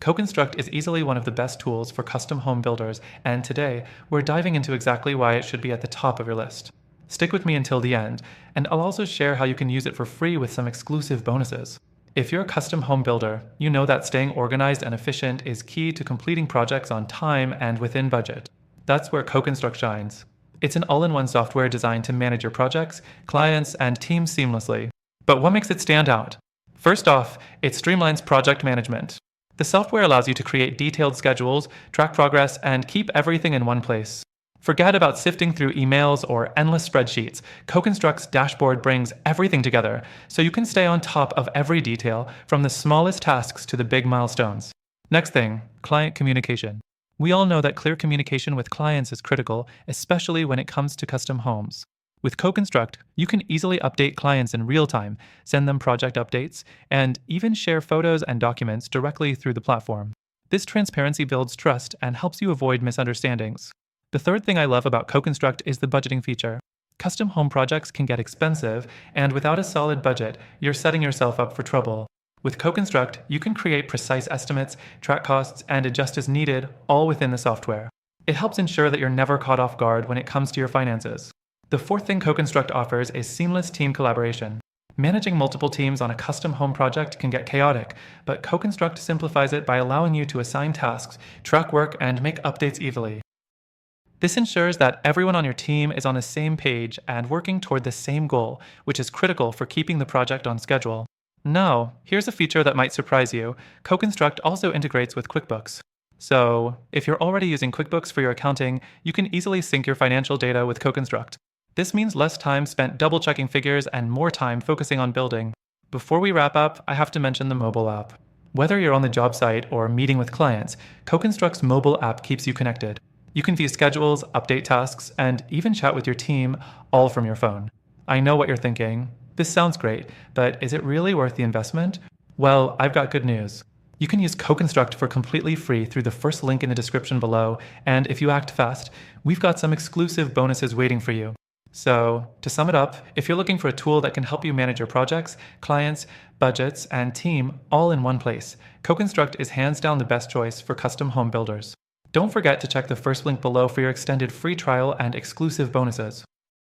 CoConstruct is easily one of the best tools for custom home builders, and today we're diving into exactly why it should be at the top of your list. Stick with me until the end, and I'll also share how you can use it for free with some exclusive bonuses. If you're a custom home builder, you know that staying organized and efficient is key to completing projects on time and within budget. That's where CoConstruct shines. It's an all-in-one software designed to manage your projects, clients, and teams seamlessly. But what makes it stand out? First off, it streamlines project management. The software allows you to create detailed schedules, track progress, and keep everything in one place. Forget about sifting through emails or endless spreadsheets. CoConstruct's dashboard brings everything together, so you can stay on top of every detail, from the smallest tasks to the big milestones. Next thing, client communication. We all know that clear communication with clients is critical, especially when it comes to custom homes. With CoConstruct, you can easily update clients in real time, send them project updates, and even share photos and documents directly through the platform. This transparency builds trust and helps you avoid misunderstandings. The third thing I love about CoConstruct is the budgeting feature. Custom home projects can get expensive, and without a solid budget, you're setting yourself up for trouble. With CoConstruct, you can create precise estimates, track costs, and adjust as needed, all within the software. It helps ensure that you're never caught off guard when it comes to your finances. The fourth thing CoConstruct offers is seamless team collaboration. Managing multiple teams on a custom home project can get chaotic, but CoConstruct simplifies it by allowing you to assign tasks, track work, and make updates easily. This ensures that everyone on your team is on the same page and working toward the same goal, which is critical for keeping the project on schedule. Now, here's a feature that might surprise you. CoConstruct also integrates with QuickBooks. So, if you're already using QuickBooks for your accounting, you can easily sync your financial data with CoConstruct. This means less time spent double-checking figures and more time focusing on building. Before we wrap up, I have to mention the mobile app. Whether you're on the job site or meeting with clients, CoConstruct's mobile app keeps you connected. You can view schedules, update tasks, and even chat with your team, all from your phone. I know what you're thinking. This sounds great, but is it really worth the investment? Well, I've got good news. You can use CoConstruct for completely free through the first link in the description below, and if you act fast, we've got some exclusive bonuses waiting for you. So, to sum it up, if you're looking for a tool that can help you manage your projects, clients, budgets, and team all in one place, CoConstruct is hands down the best choice for custom home builders. Don't forget to check the first link below for your extended free trial and exclusive bonuses.